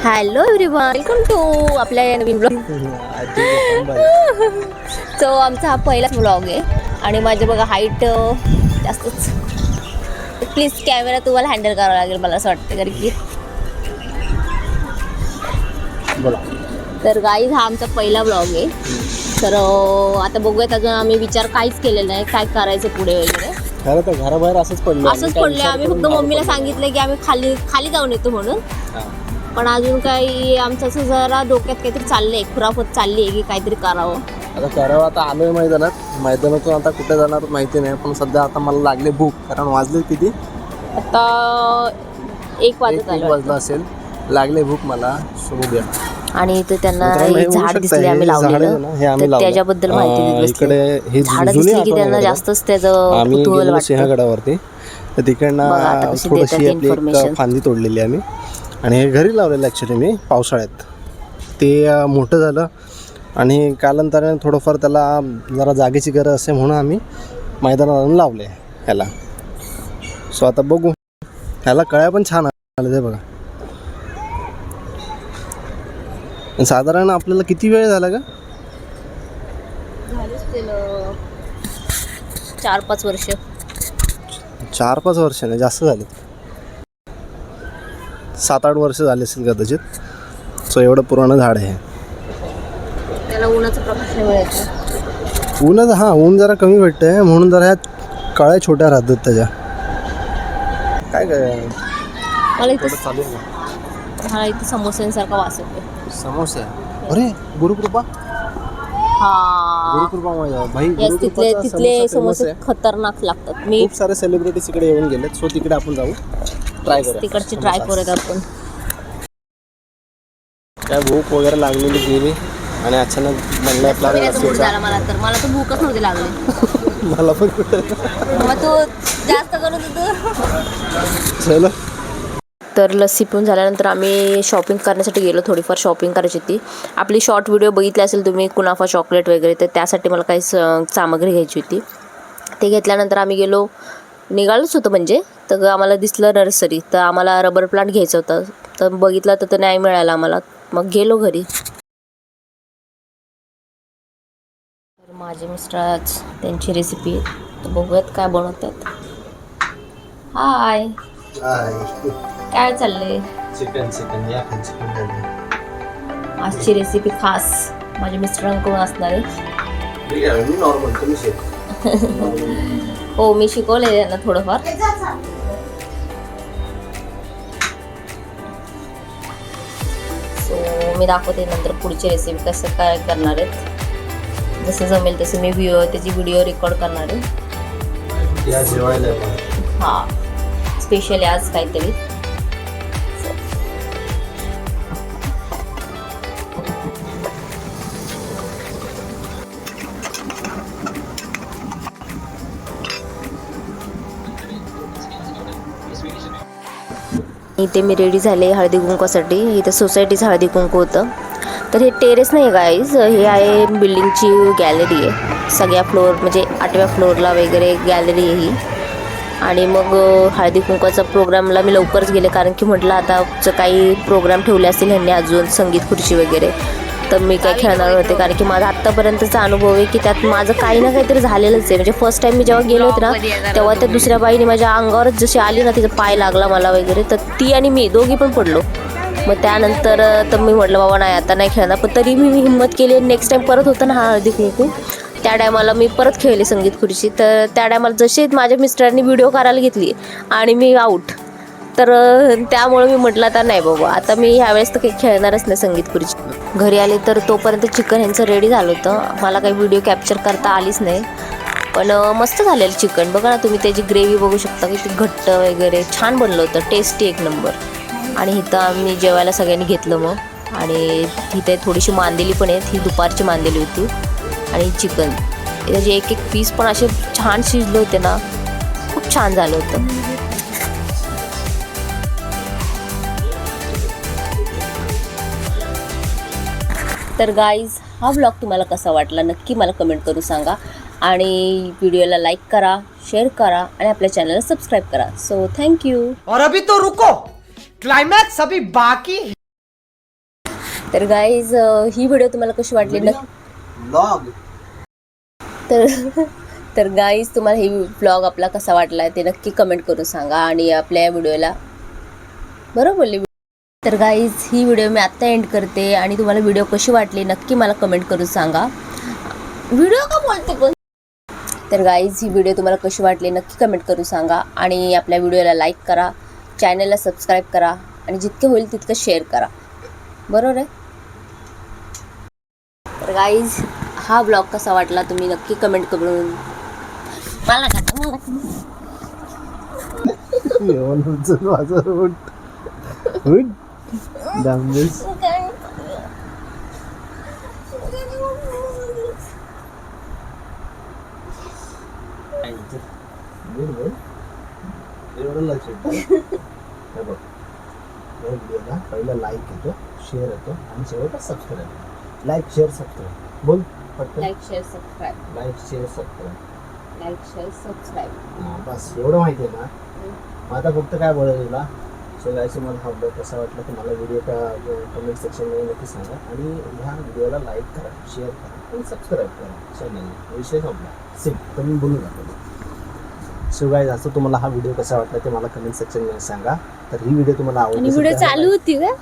Hello everyone, welcome to आपल्या नवीन blog. So आमचा हा पहिलाच ब्लॉग आहे आणि माझे बघा हाईट जास्तच. प्लीज कॅमेरा तुम्हाला हँडल करावा लागेल मला असं वाटतं, कारण की तर गाईज हा आमचा पहिला ब्लॉग आहे. तर आता बघूयात, अजून आम्ही विचार काहीच केलेला नाही काय करायचं पुढे वगैरे. खरं तर घराबाहेर असंच पडलो. आम्ही फक्त मम्मीला सांगितलं की आम्ही खाली जाऊन येतो म्हणून. पण अजून काही आमचं असं जरा डोक्यात काहीतरी चाललंय, खुराफत चालली आहे की काहीतरी करावं. आता आलोय मैदानातून आता कुठे जाणार माहिती नाही. पण सध्या आता मला लागले भूक, कारण वाजले किती आता 1 वाजला असेल. लागले भूक मला, शोधू द्या. आणि इथे त्यांना झाड दिसले आम्ही लावलेलं, त्याच्याबद्दल माहिती इकडे झाड दिसली की त्यांना जास्तच त्याचं कुतूहल वाटतं. सिंहगडावरती तर तिकडनं थोडीशी आपली फांदी तोडलेली आम्ही आणि हे घरी लावलेलं ॲक्च्युली मी पावसाळ्यात. ते मोठं झालं आणि कालांतराने थोडंफार त्याला जरा जागेची गरज असे म्हणून आम्ही मैदानात आणून लावले ह्याला. सो आता बघू, ह्याला कळ्या पण छान आले ते बघा. साधारण आपल्याला किती वेळ झाला का? 4-5 वर्ष. 4-5 वर्ष नाही, जास्त झाले. 7-8 वर्ष झाले असेल कदाचित. सो एवढं पुराणं झाड आहे. त्याला उन्हाचा प्रकाश नाही मिळत. ऊन जरा कमी भेटतंय म्हणून जरा ह्या कळ्या छोट्या राहतात त्याच्या. काय मला इथे समोस्यांसारखा वास येतो. समोसे? अरे गुरुकृपा. गुरुकृपा भाई, तिथले समोसे खतरनाक लागतात. मी खूप सारे सेलिब्रिटीज इकडे येऊन गेलेत. सो तिकडे आपण जाऊ, ट्राय करू. तिकडची ट्राय करूयात आपण. काय भूक वगैरे लागलेली गेली आणि अचानक म्हणलं मला तर भूकच नव्हती लागली. मला पण कुठं मग तू जास्त करून चलो. तर लस्सी पिऊन झाल्यानंतर आम्ही शॉपिंग करण्यासाठी गेलो. थोडीफार शॉपिंग करायची होती. आपली शॉर्ट व्हिडिओ बघितली असेल तुम्ही, कुनाफा चॉकलेट वगैरे, तर त्यासाठी मला काही सामग्री घ्यायची होती. ते घेतल्यानंतर आम्ही निघालोच होतं म्हणजे. तर आम्हाला दिसलं नर्सरी, तर आम्हाला रबर प्लांट घ्यायचं होतं. तर बघितलं तर नाही मिळालं आम्हाला. मग गेलो घरी. तर माझे मिस्टर आज त्यांची रेसिपी तर बघूयात काय बनवतात. हाय, काय चाललंय? चिकन या आजची रेसिपी खास माझ्या मिस्टरांकडून असणार आहे. मी नॉर्मल, तुम्ही हो, मी शिकवलंय त्यांना थोडंफार. सो मी दाखवते नंतर पुढची रेसिपी कसं काय करणार आहेत. जसं जमेल तसं मी त्याची व्हिडिओ रेकॉर्ड करणार आहे. या जेवायला हां, स्पेशली आज काहीतरी. इथे मी रेडी झाले हळदी कुंकवासाठी. इथे सोसायटीचं हळदी कुंकू होतं. तर हे टेरेस नाही आहे गाईज, हे आहे बिल्डिंगची गॅलरी आहे. सगळ्या फ्लोअर म्हणजे 8व्या फ्लोअरला वगैरे गॅलरी आहे ही. आणि मग हळदी कुंकवाचा प्रोग्रामला मी लवकरच गेले, कारण की म्हटलं आता काही प्रोग्राम ठेवले असतील ह्यांनी अजून, संगीत खुर्ची वगैरे, तर मी काय खेळणार होते. कारण की माझा आत्तापर्यंतचा अनुभव आहे की त्यात माझं काही ना काहीतरी झालेलंच आहे. म्हणजे फर्स्ट टाईम मी जेव्हा गेले होते ना, तेव्हा त्या दुसऱ्या बाईने माझ्या अंगावरच जशी आली ना, तिचा पाय लागला मला वगैरे, तर ती आणि मी दोघी पण पडलो. मग त्यानंतर तर मी म्हटलं बाबा नाही, आता नाही खेळणार. पण तरी मी हिंमत केली. नेक्स्ट टाईम परत होतं ना हा हळदी कुंकू, त्या टायमाला मी परत खेळले संगीत खुर्ची. तर त्या टायमाला जशी माझ्या मिस्टरांनी व्हिडिओ करायला घेतली आणि मी आऊट, तर त्यामुळे मी म्हटलं आता नाही बाबा, आता मी ह्यावेळेस तर काही खेळणारच नाही संगीत खुर्ची. घरी आले तर तोपर्यंत चिकन ह्यांचं रेडी झालं होतं. मला काही व्हिडिओ कॅप्चर करता आलीच नाही, पण मस्त झालेलं चिकन. बघा ना तुम्ही, त्याची ग्रेव्ही बघू शकता, की ती घट्ट वगैरे छान बनलं होतं, टेस्टी एक नंबर. आणि इथं आम्ही जेवायला सगळ्यांनी घेतलं मग. आणि इथे थोडीशी मांदेली पण आहेत, ही दुपारची मांदेली होती. आणि चिकन त्याचे एक पीस पण असे छान शिजले होते ना, खूप छान झालं होतं. तर गाईज, हा व्लॉग तुम्हाला कसा वाटला नक्की मला कमेंट करून सांगा. आणि व्हिडिओला लाईक करा, शेअर करा आणि आपल्या चॅनलला सबस्क्राईब करा. So thank you. और अभी तो रुको, क्लाइमैक्स अभी बाकी है. तर गाईज ही व्हिडिओ तुम्हाला कशी वाटली ब्लॉग तर गाईज तुम्हाला ही व्लॉग आपला कसा वाटला ते नक्की कमेंट करून सांगा. आणि आपल्या व्हिडिओला बरोबर बोलली. तर गाईज ही व्हिडिओ मी आत्ता एंड करते आणि तुम्हाला व्हिडिओ कशी वाटली नक्की मला कमेंट करून सांगा. व्हिडिओ का बोलते पण. तर गाईज ही व्हिडिओ तुम्हाला कशी वाटली नक्की कमेंट करून सांगा. आणि आपल्या व्हिडिओला लाईक करा, चॅनलला सबस्क्राईब करा आणि जितकं होईल तितकं शेअर करा. बरोबर आहे. तर गाईज हा ब्लॉग कसा वाटला तुम्ही नक्की कमेंट करून मला पहिला लाईक येतो, शेअर येतो आणि शेवटचा सबस्क्राईब. लाईक शेअर सबस्क्राईब बोल पटकन. Like share subscribe. Like share subscribe. Like share subscribe. बस एवढं माहिती आहे ना. मग आता फक्त काय बोलायचं तुला. सो गाईस तुम्हाला हा व्हिडिओ कसा वाटला तर मला व्हिडिओच्या कमेंट सेक्शनमध्ये नक्की सांगा. आणि ह्या व्हिडिओला लाईक करा, शेअर करा आणि सबस्क्राईब करा. चॅनल विषय संपला. सिम तर मी बोलून जातो. सो गाईस असं तुम्हाला हा व्हिडिओ कसा वाटला ते मला कमेंट सेक्शनमध्ये सांगा. तर ही व्हिडिओ तुम्हाला आवडली व्हिडिओ चालू होती का?